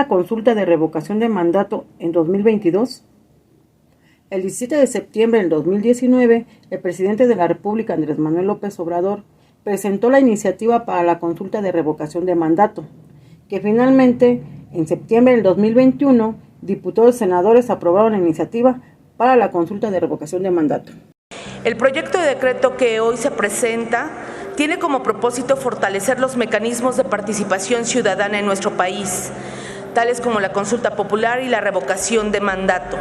una consulta de revocación de mandato en 2022? El 17 de septiembre del 2019, el presidente de la República, Andrés Manuel López Obrador, presentó la iniciativa para la consulta de revocación de mandato, que finalmente, en septiembre del 2021, diputados y senadores aprobaron la iniciativa para la consulta de revocación de mandato. El proyecto de decreto que hoy se presenta tiene como propósito fortalecer los mecanismos de participación ciudadana en nuestro país, tales como la consulta popular y la revocación de mandato,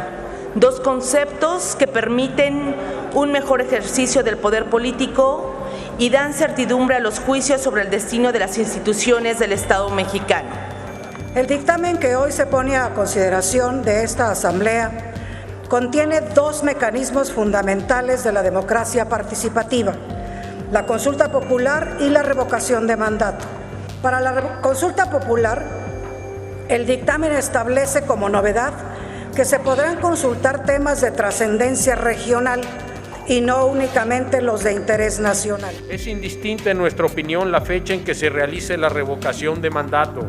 dos conceptos que permiten un mejor ejercicio del poder político y dan certidumbre a los juicios sobre el destino de las instituciones del Estado mexicano. El dictamen que hoy se pone a consideración de esta Asamblea contiene dos mecanismos fundamentales de la democracia participativa: la consulta popular y la revocación de mandato. Para la consulta popular, el dictamen establece como novedad que se podrán consultar temas de trascendencia regional y no únicamente los de interés nacional. Es indistinta en nuestra opinión la fecha en que se realice la revocación de mandato.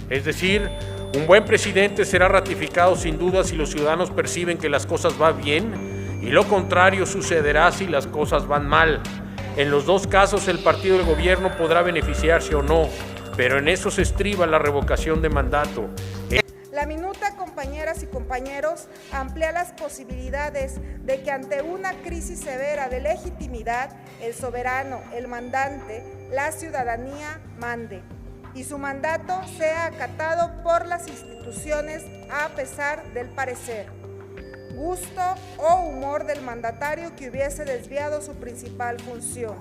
Es decir, un buen presidente será ratificado sin duda si los ciudadanos perciben que las cosas van bien, y lo contrario sucederá si las cosas van mal. En los dos casos el partido del gobierno podrá beneficiarse o no, pero en eso se estriba la revocación de mandato. La minuta, compañeras y compañeros, amplía las posibilidades de que ante una crisis severa de legitimidad, el soberano, el mandante, la ciudadanía mande y su mandato sea acatado por las instituciones a pesar del parecer, gusto o humor del mandatario que hubiese desviado su principal función,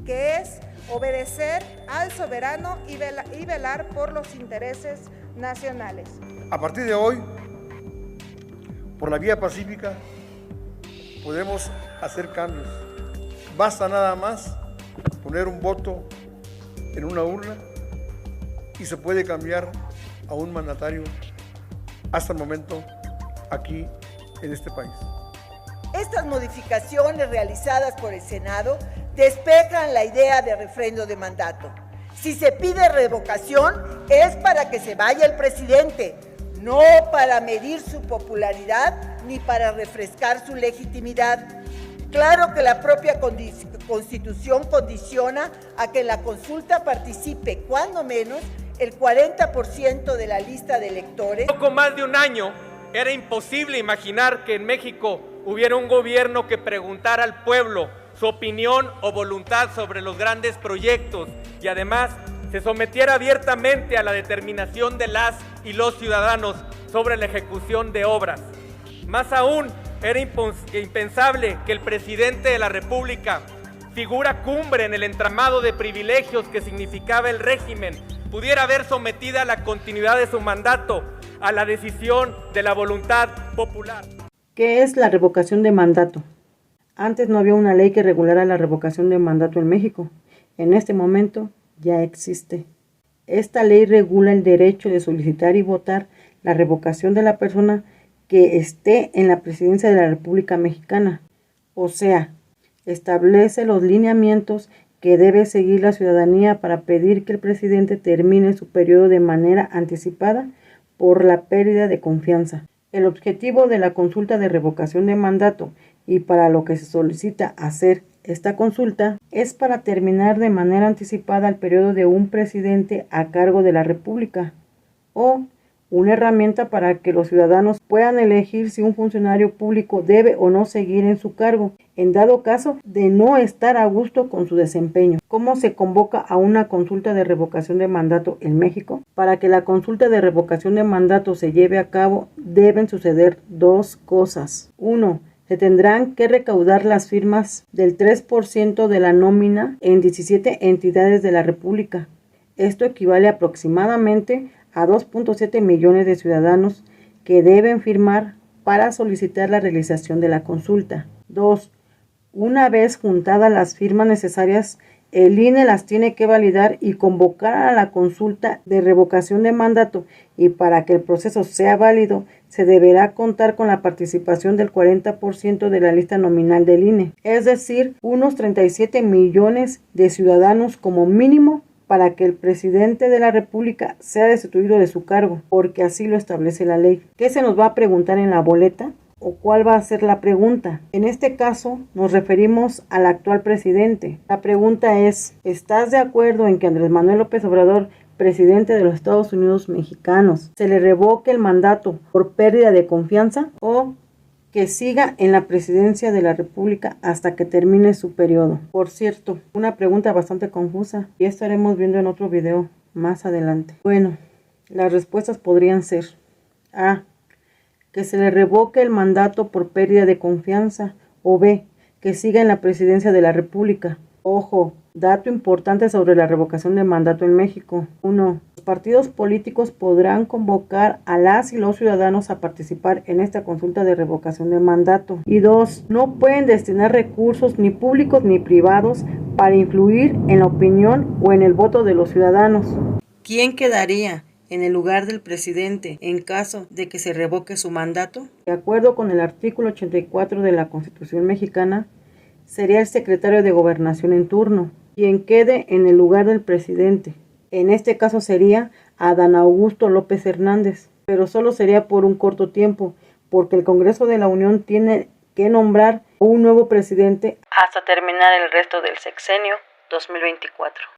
que es obedecer al soberano y velar por los intereses nacionales. A partir de hoy, por la vía pacífica, podemos hacer cambios. Basta nada más poner un voto en una urna y se puede cambiar a un mandatario hasta el momento aquí en este país. Estas modificaciones realizadas por el Senado despejan la idea de refrendo de mandato. Si se pide revocación es para que se vaya el presidente, no para medir su popularidad ni para refrescar su legitimidad. Claro que la propia Constitución condiciona a que en la consulta participe, cuando menos, el 40% de la lista de electores. Poco más de un año era imposible imaginar que en México hubiera un gobierno que preguntara al pueblo su opinión o voluntad sobre los grandes proyectos y además se sometiera abiertamente a la determinación de las y los ciudadanos sobre la ejecución de obras. Más aún, era impensable que el presidente de la República, figura cumbre en el entramado de privilegios que significaba el régimen, pudiera ver sometida a la continuidad de su mandato a la decisión de la voluntad popular. ¿Qué es la revocación de mandato? Antes no había una ley que regulara la revocación de mandato en México. En este momento ya existe. Esta ley regula el derecho de solicitar y votar la revocación de la persona que esté en la presidencia de la República Mexicana. O sea, establece los lineamientos que debe seguir la ciudadanía para pedir que el presidente termine su periodo de manera anticipada por la pérdida de confianza. El objetivo de la consulta de revocación de mandato y para lo que se solicita hacer esta consulta es para terminar de manera anticipada el periodo de un presidente a cargo de la República o una herramienta para que los ciudadanos puedan elegir si un funcionario público debe o no seguir en su cargo, en dado caso de no estar a gusto con su desempeño. ¿Cómo se convoca a una consulta de revocación de mandato en México? Para que la consulta de revocación de mandato se lleve a cabo, deben suceder dos cosas. 1. Se tendrán que recaudar las firmas del 3% de la nómina en 17 entidades de la República. Esto equivale aproximadamente a 2.7 millones de ciudadanos que deben firmar para solicitar la realización de la consulta. 2. Una vez juntadas las firmas necesarias, el INE las tiene que validar y convocar a la consulta de revocación de mandato, y para que el proceso sea válido, se deberá contar con la participación del 40% de la lista nominal del INE, es decir, unos 37 millones de ciudadanos como mínimo para que el presidente de la República sea destituido de su cargo, porque así lo establece la ley. ¿Qué se nos va a preguntar en la boleta? ¿O cuál va a ser la pregunta? En este caso nos referimos al actual presidente. La pregunta es, ¿estás de acuerdo en que Andrés Manuel López Obrador, presidente de los Estados Unidos mexicanos, se le revoque el mandato por pérdida de confianza o que siga en la presidencia de la República hasta que termine su periodo? Por cierto, una pregunta bastante confusa y estaremos viendo en otro video más adelante. Bueno, las respuestas podrían ser A, que se le revoque el mandato por pérdida de confianza, o B, que siga en la presidencia de la República. Ojo, dato importante sobre la revocación de mandato en México. 1. Los partidos políticos podrán convocar a las y los ciudadanos a participar en esta consulta de revocación de mandato. Y 2. No pueden destinar recursos ni públicos ni privados para influir en la opinión o en el voto de los ciudadanos. ¿Quién quedaría en el lugar del presidente en caso de que se revoque su mandato? De acuerdo con el artículo 84 de la Constitución mexicana, sería el secretario de Gobernación en turno quien quede en el lugar del presidente. En este caso sería Adán Augusto López Hernández, pero solo sería por un corto tiempo, porque el Congreso de la Unión tiene que nombrar un nuevo presidente hasta terminar el resto del sexenio 2024.